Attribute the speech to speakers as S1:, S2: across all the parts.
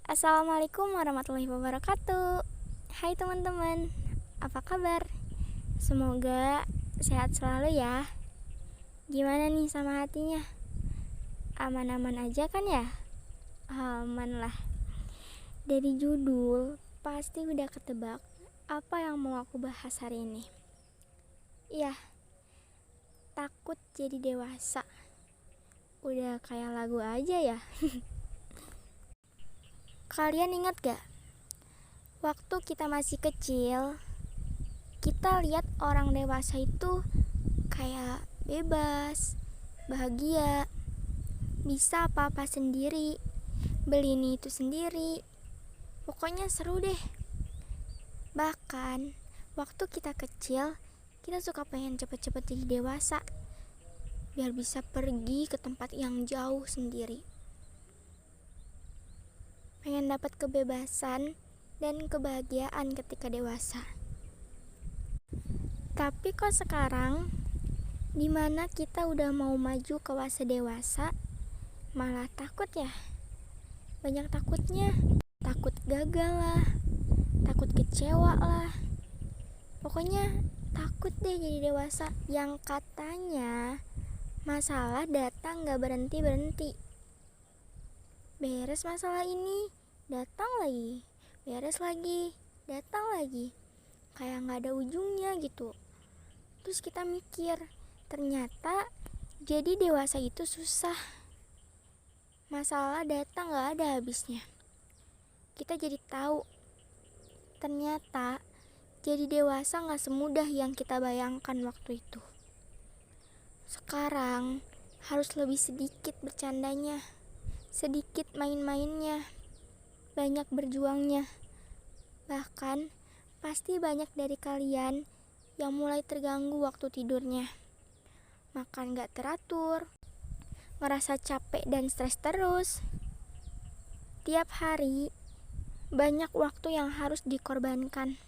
S1: Assalamualaikum warahmatullahi wabarakatuh. Hai teman-teman, apa kabar? Semoga sehat selalu ya. Gimana nih sama hatinya? Aman-aman aja kan ya? Aman lah. Dari judul pasti udah ketebak apa yang mau aku bahas hari ini. Iya, takut jadi dewasa. Udah kayak lagu aja ya. Kalian ingat gak? Waktu kita masih kecil, kita lihat orang dewasa itu kayak bebas, bahagia, bisa apa-apa sendiri, beli ini itu sendiri. Pokoknya seru deh. Bahkan waktu kita kecil, kita suka pengen cepet-cepet jadi dewasa, biar bisa pergi ke tempat yang jauh sendiri. Pengen dapat kebebasan dan kebahagiaan ketika dewasa. Tapi kok sekarang, dimana kita udah mau maju ke fase dewasa, malah takut ya. Banyak takutnya. Takut gagal lah, takut kecewa lah. Pokoknya takut deh jadi dewasa. Yang katanya masalah datang gak berhenti-berhenti. Beres masalah ini, datang lagi. Beres lagi, datang lagi. Kayak gak ada ujungnya gitu. Terus kita mikir, ternyata jadi dewasa itu susah. Masalah datang gak ada habisnya. Kita jadi tahu, ternyata jadi dewasa gak semudah yang kita bayangkan waktu itu. Sekarang harus lebih sedikit bercandanya, sedikit main-mainnya, banyak berjuangnya. Bahkan pasti banyak dari kalian yang mulai terganggu waktu tidurnya. Makan gak teratur, ngerasa capek dan stres terus. Tiap hari banyak waktu yang harus dikorbankan,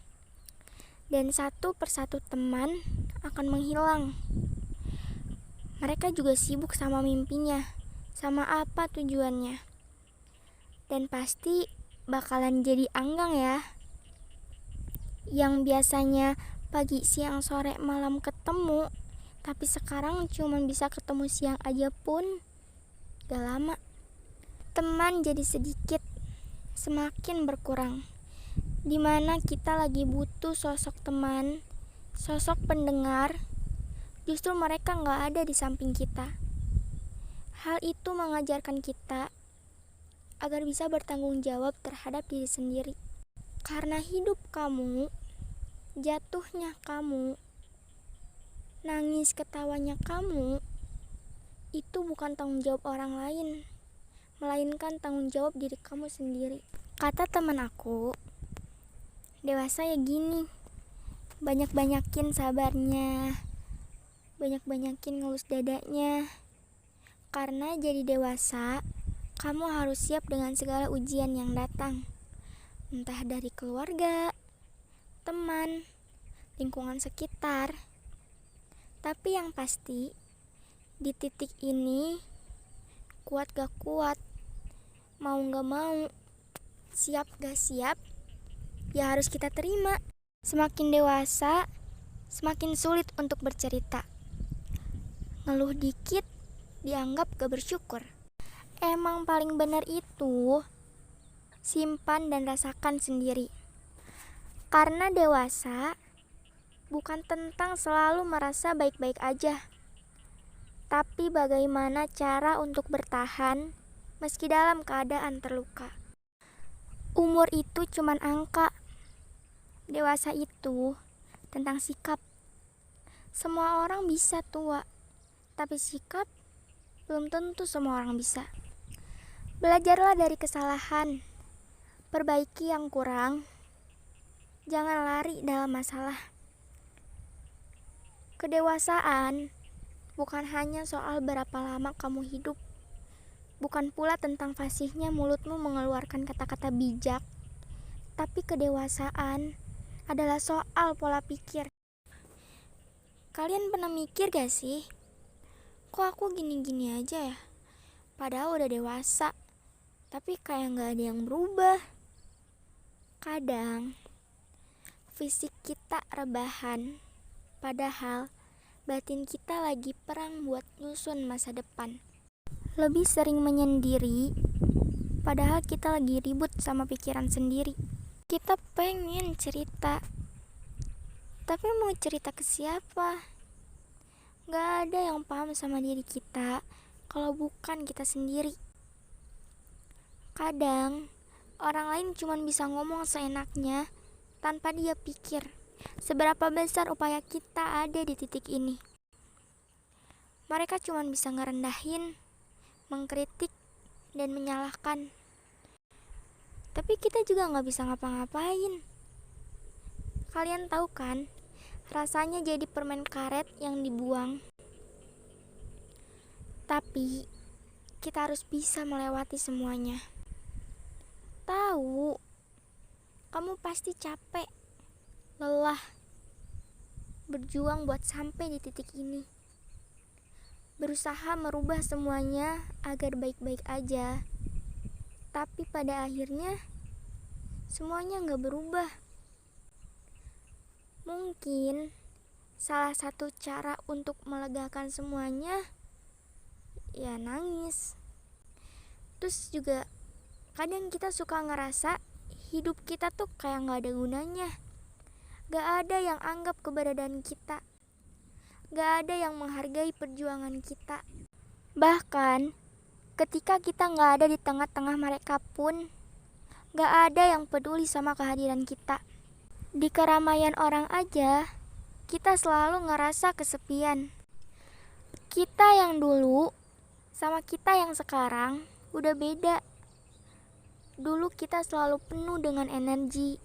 S1: dan satu persatu teman akan menghilang. Mereka juga sibuk sama mimpinya, sama apa tujuannya. Dan pasti bakalan jadi anggang ya. Yang biasanya pagi, siang, sore, malam ketemu, tapi sekarang cuma bisa ketemu siang aja pun gak lama. Teman jadi sedikit, semakin berkurang. Dimana kita lagi butuh sosok teman, sosok pendengar, justru mereka gak ada di samping kita. Hal itu mengajarkan kita agar bisa bertanggung jawab terhadap diri sendiri. Karena hidup kamu, jatuhnya kamu, nangis ketawanya kamu, itu bukan tanggung jawab orang lain, melainkan tanggung jawab diri kamu sendiri. Kata teman aku, dewasa ya gini, banyak-banyakin sabarnya, banyak-banyakin ngelus dadanya. Karena jadi dewasa, kamu harus siap dengan segala ujian yang datang. Entah dari keluarga, teman, lingkungan sekitar. Tapi yang pasti, di titik ini, kuat gak kuat, mau gak mau, siap gak siap, ya harus kita terima. Semakin dewasa, semakin sulit untuk bercerita. Ngeluh dikit, dianggap gak bersyukur. Emang paling benar itu simpan dan rasakan sendiri. Karena dewasa bukan tentang selalu merasa baik-baik aja, tapi bagaimana cara untuk bertahan meski dalam keadaan terluka. Umur itu cuman angka. Dewasa itu tentang sikap. Semua orang bisa tua, tapi sikap belum tentu semua orang bisa. Belajarlah dari kesalahan, perbaiki yang kurang, jangan lari dalam masalah. Kedewasaan bukan hanya soal berapa lama kamu hidup, bukan pula tentang fasihnya mulutmu mengeluarkan kata-kata bijak, tapi kedewasaan adalah soal pola pikir. Kalian pernah mikir gak sih, kok aku gini-gini aja ya? Padahal udah dewasa. tapi kayak gak ada yang berubah. Kadang fisik kita rebahan, padahal batin kita lagi perang buat nyusun masa depan. Lebih sering menyendiri, padahal kita lagi ribut sama pikiran sendiri. Kita pengen cerita, tapi mau cerita ke siapa? Gak ada yang paham sama diri kita kalau bukan kita sendiri. Kadang orang lain cuma bisa ngomong seenaknya tanpa dia pikir seberapa besar upaya kita ada di titik ini. Mereka cuma bisa ngerendahin, mengkritik, dan menyalahkan. Tapi kita juga gak bisa ngapa-ngapain. Kalian tahu kan, rasanya jadi permen karet yang dibuang. Tapi kita harus bisa melewati semuanya. Tahu, kamu pasti capek, lelah, berjuang buat sampai di titik ini. Berusaha merubah semuanya agar baik-baik aja. Tapi pada akhirnya, semuanya gak berubah. Mungkin salah satu cara untuk melegakan semuanya, ya nangis. Terus juga kadang kita suka ngerasa hidup kita tuh kayak gak ada gunanya. Gak ada yang anggap keberadaan kita. Gak ada yang menghargai perjuangan kita. Bahkan ketika kita gak ada di tengah-tengah mereka pun, gak ada yang peduli sama kehadiran kita. Di keramaian orang aja, kita selalu ngerasa kesepian. Kita yang dulu sama kita yang sekarang udah beda. Dulu kita selalu penuh dengan energi,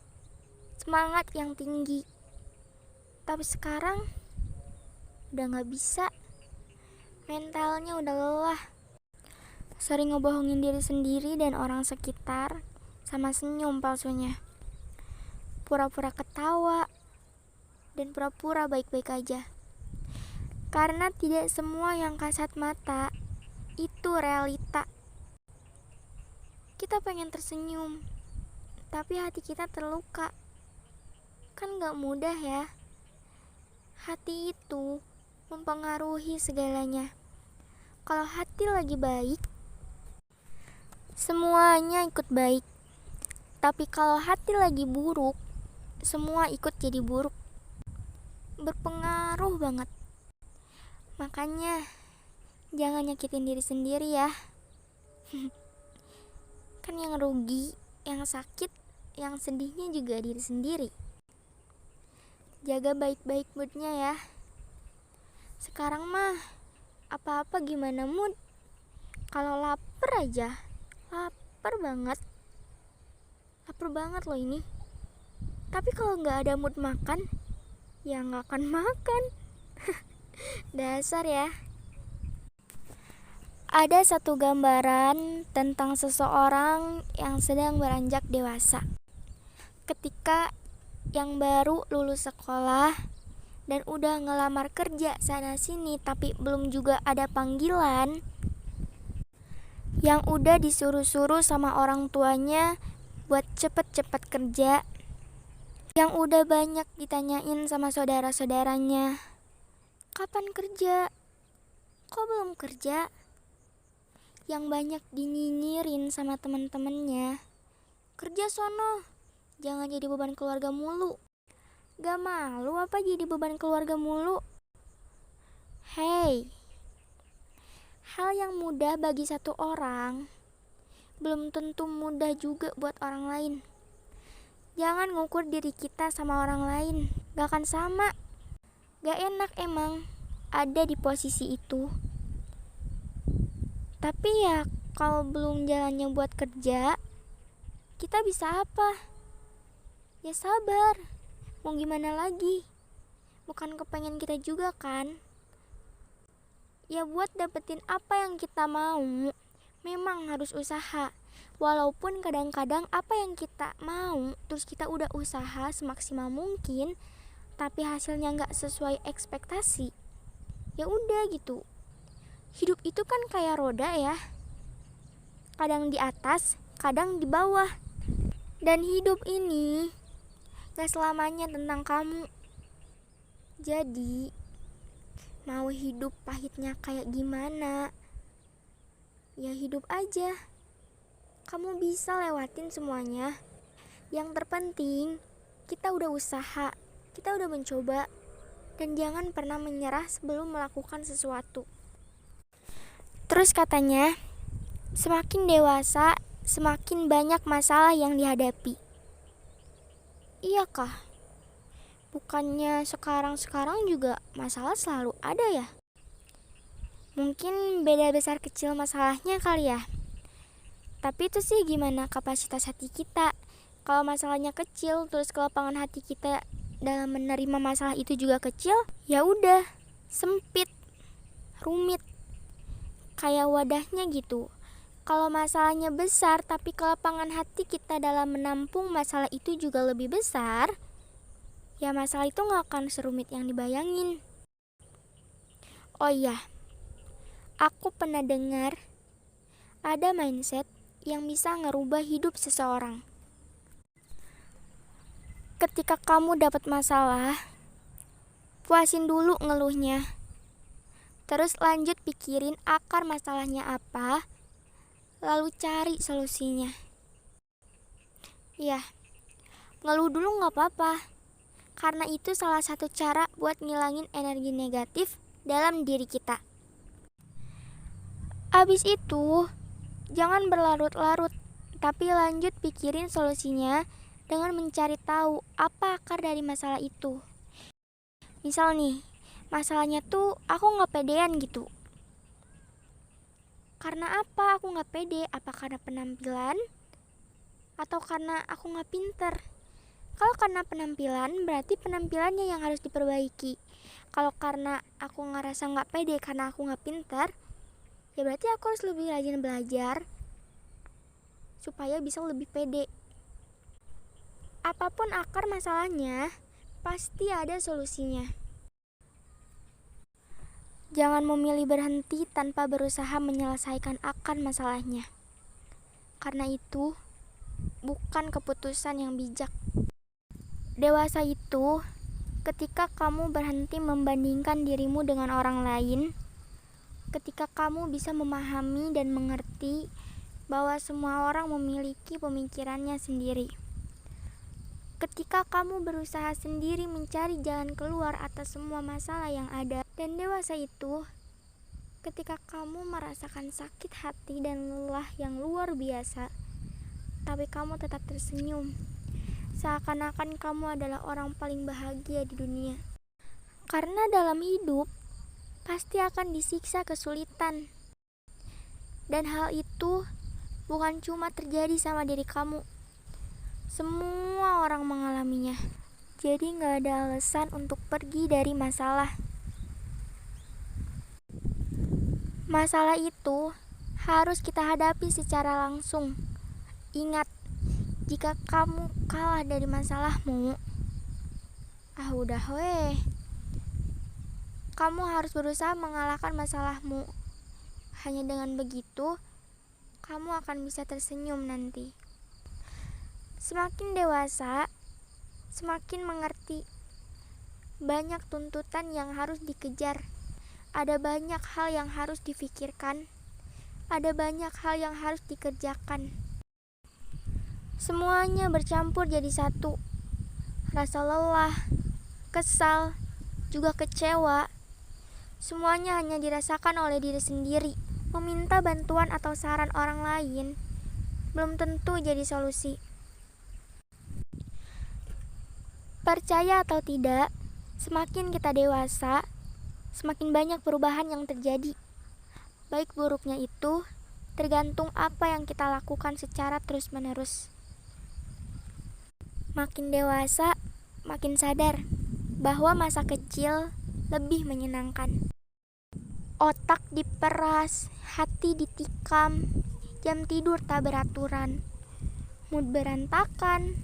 S1: semangat yang tinggi. Tapi sekarang udah gak bisa. Mentalnya udah lelah. Sering ngebohongin diri sendiri dan orang sekitar sama senyum palsunya. Pura-pura ketawa dan pura-pura baik-baik aja. Karena tidak semua yang kasat mata itu realita. Kita pengen tersenyum, tapi hati kita terluka. Kan gak mudah ya. Hati itu mempengaruhi segalanya. Kalau hati lagi baik, semuanya ikut baik. Tapi kalau hati lagi buruk, semua ikut jadi buruk. Berpengaruh banget. Makanya jangan nyakitin diri sendiri ya. Kan yang rugi, yang sakit, yang sedihnya juga diri sendiri. Jaga baik-baik moodnya ya. Sekarang mah apa-apa gimana mood. Kalau lapar aja, lapar banget. Lapar banget loh ini. Tapi kalau gak ada mood makan, ya gak akan makan. Dasar ya. Ada satu gambaran tentang seseorang yang sedang beranjak dewasa. Ketika yang baru lulus sekolah dan udah ngelamar kerja sana sini tapi belum juga ada panggilan, yang udah disuruh-suruh sama orang tuanya buat cepet-cepet kerja, yang udah banyak ditanyain sama saudara-saudaranya, kapan kerja? Kok belum kerja? Yang banyak dinyinyirin sama teman-temannya, kerja sono, jangan jadi beban keluarga mulu. Gak malu apa jadi beban keluarga mulu? Hey, hal yang mudah bagi satu orang belum tentu mudah juga buat orang lain. Jangan ngukur diri kita sama orang lain, gak akan sama. Gak enak emang ada di posisi itu. Tapi ya kalau belum jalannya buat kerja, kita bisa apa? Ya sabar. Mau gimana lagi? Bukan kepengen kita juga kan? Ya buat dapetin apa yang kita mau, memang harus usaha. Walaupun kadang-kadang apa yang kita mau, terus kita udah usaha semaksimal mungkin, tapi hasilnya gak sesuai ekspektasi. Ya udah gitu. Hidup itu kan kayak roda ya. kadang di atas, kadang di bawah. Dan hidup ini gak selamanya tentang kamu. Jadi, mau hidup pahitnya kayak gimana, ya hidup aja. Kamu bisa lewatin semuanya. Yang terpenting, kita udah usaha, kita udah mencoba, dan jangan pernah menyerah sebelum melakukan sesuatu. Terus katanya, semakin dewasa, semakin banyak masalah yang dihadapi. Iyakah? Bukannya sekarang juga masalah selalu ada ya? Mungkin beda besar kecil masalahnya kali ya. Tapi itu sih gimana kapasitas hati kita. Kalau masalahnya kecil, terus kelapangan hati kita dalam menerima masalah itu juga kecil, ya udah, sempit, rumit, kayak wadahnya gitu. Kalau masalahnya besar, tapi kelapangan hati kita dalam menampung masalah itu juga lebih besar, ya masalah itu gak akan serumit yang dibayangin. Oh iya, aku pernah dengar ada mindset yang bisa ngerubah hidup seseorang. Ketika kamu dapat masalah, puasin dulu ngeluhnya. Terus lanjut pikirin akar masalahnya apa, lalu cari solusinya. Ya, ngeluh dulu gak apa-apa, karena itu salah satu cara buat ngilangin energi negatif dalam diri kita. Abis itu, jangan berlarut-larut, tapi lanjut pikirin solusinya dengan mencari tahu apa akar dari masalah itu. Misal nih, masalahnya tuh aku gak pedean gitu. Karena apa aku gak pede? Apa karena penampilan? Atau karena aku gak pinter? Kalau karena penampilan, berarti penampilannya yang harus diperbaiki. Kalau karena aku ngerasa gak pede karena aku gak pinter, ya berarti aku harus lebih rajin belajar supaya bisa lebih pede. Apapun akar masalahnya, pasti ada solusinya. Jangan memilih berhenti tanpa berusaha menyelesaikan akar masalahnya. Karena itu bukan keputusan yang bijak. Dewasa itu ketika kamu berhenti membandingkan dirimu dengan orang lain, ketika kamu bisa memahami dan mengerti bahwa semua orang memiliki pemikirannya sendiri. Ketika kamu berusaha sendiri mencari jalan keluar atas semua masalah yang ada. Dan dewasa itu ketika kamu merasakan sakit hati dan lelah yang luar biasa, tapi kamu tetap tersenyum, seakan-akan kamu adalah orang paling bahagia di dunia. Karena dalam hidup pasti akan disiksa kesulitan, dan hal itu bukan cuma terjadi sama diri kamu, semua orang mengalaminya. Jadi gak ada alasan untuk pergi dari masalah. Masalah itu harus kita hadapi secara langsung. Ingat, jika kamu kalah dari masalahmu, udah weh. Kamu harus berusaha mengalahkan masalahmu. Hanya dengan begitu, kamu akan bisa tersenyum nanti. Semakin dewasa, semakin mengerti. Banyak tuntutan yang harus dikejar. Ada banyak hal yang harus difikirkan. Ada banyak hal yang harus dikerjakan. Semuanya bercampur jadi satu. Rasa lelah, kesal, juga kecewa. Semuanya hanya dirasakan oleh diri sendiri. Meminta bantuan atau saran orang lain belum tentu jadi solusi. Percaya atau tidak, semakin kita dewasa, semakin banyak perubahan yang terjadi. Baik buruknya itu tergantung apa yang kita lakukan secara terus-menerus. Makin dewasa, makin sadar bahwa masa kecil lebih menyenangkan. Otak diperas, hati ditikam, jam tidur tak beraturan, mood berantakan,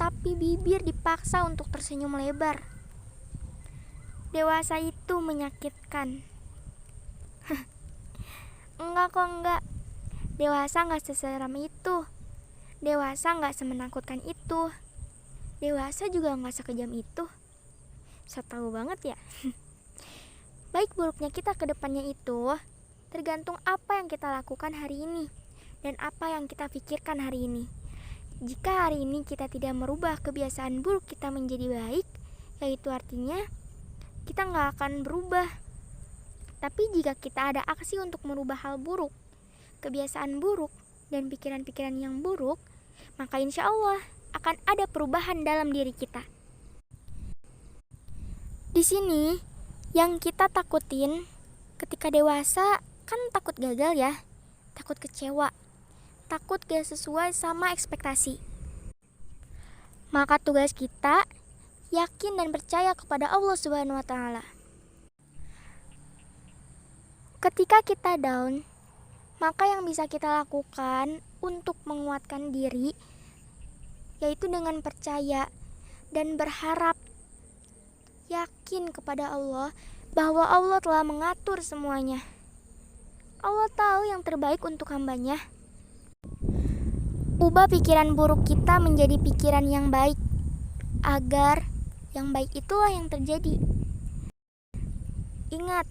S1: tapi bibir dipaksa untuk tersenyum lebar. Dewasa itu menyakitkan. Enggak. Dewasa gak seseram itu. Dewasa gak semenakutkan itu. Dewasa juga gak sekejam itu. So tahu banget ya. Baik buruknya kita ke depannya itu tergantung apa yang kita lakukan hari ini dan apa yang kita pikirkan hari ini. Jika hari ini kita tidak merubah kebiasaan buruk kita menjadi baik, yaitu artinya kita gak akan berubah. Tapi jika kita ada aksi untuk merubah hal buruk, kebiasaan buruk, dan pikiran-pikiran yang buruk, maka insya Allah akan ada perubahan dalam diri kita. Di sini yang kita takutin ketika dewasa kan takut gagal ya, takut kecewa, takut gak sesuai sama ekspektasi. Maka tugas kita yakin dan percaya kepada Allah Subhanahu wa Ta'ala. Ketika kita down, maka yang bisa kita lakukan untuk menguatkan diri yaitu dengan percaya dan berharap, yakin kepada Allah bahwa Allah telah mengatur semuanya. Allah tahu yang terbaik untuk hambanya. Ubah pikiran buruk kita menjadi pikiran yang baik, agar yang baik itulah yang terjadi. Ingat,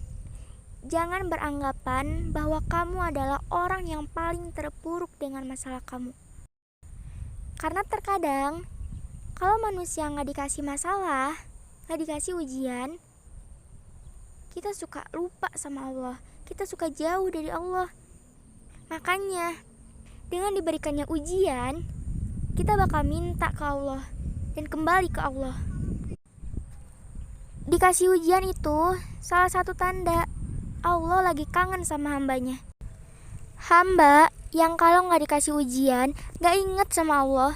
S1: jangan beranggapan bahwa kamu adalah orang yang paling terpuruk dengan masalah kamu. Karena terkadang, kalau manusia gak dikasih masalah, gak dikasih ujian, kita suka lupa sama Allah. Kita suka jauh dari Allah. Makanya, dengan diberikannya ujian, kita bakal minta ke Allah dan kembali ke Allah. Dikasih ujian itu salah satu tanda Allah lagi kangen sama hambanya. Hamba yang kalau gak dikasih ujian gak inget sama Allah,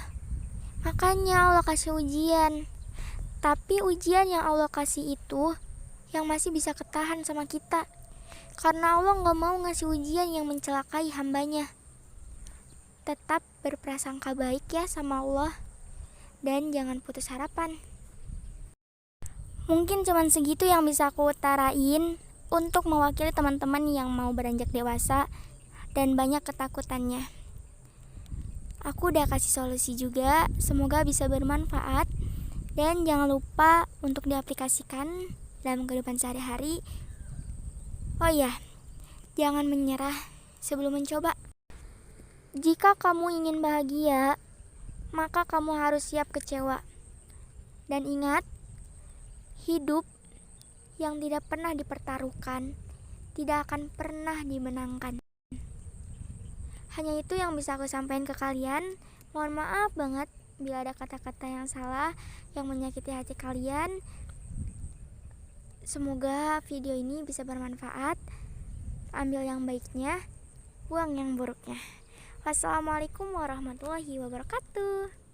S1: makanya Allah kasih ujian. Tapi ujian yang Allah kasih itu yang masih bisa ketahan sama kita, karena Allah gak mau ngasih ujian yang mencelakai hambanya. Tetap berprasangka baik ya sama Allah, dan jangan putus harapan. Mungkin cuman segitu yang bisa aku utarain untuk mewakili teman-teman yang mau beranjak dewasa dan banyak ketakutannya. Aku udah kasih solusi juga, semoga bisa bermanfaat. Dan jangan lupa untuk diaplikasikan dalam kehidupan sehari-hari. Oh iya, jangan menyerah sebelum mencoba. Jika kamu ingin bahagia, maka kamu harus siap kecewa. Dan ingat, hidup yang tidak pernah dipertaruhkan tidak akan pernah dimenangkan. Hanya itu yang bisa aku sampaikan ke kalian. Mohon maaf banget bila ada kata-kata yang salah yang menyakiti hati kalian. Semoga video ini bisa bermanfaat. Ambil yang baiknya, buang yang buruknya. Wassalamualaikum warahmatullahi wabarakatuh.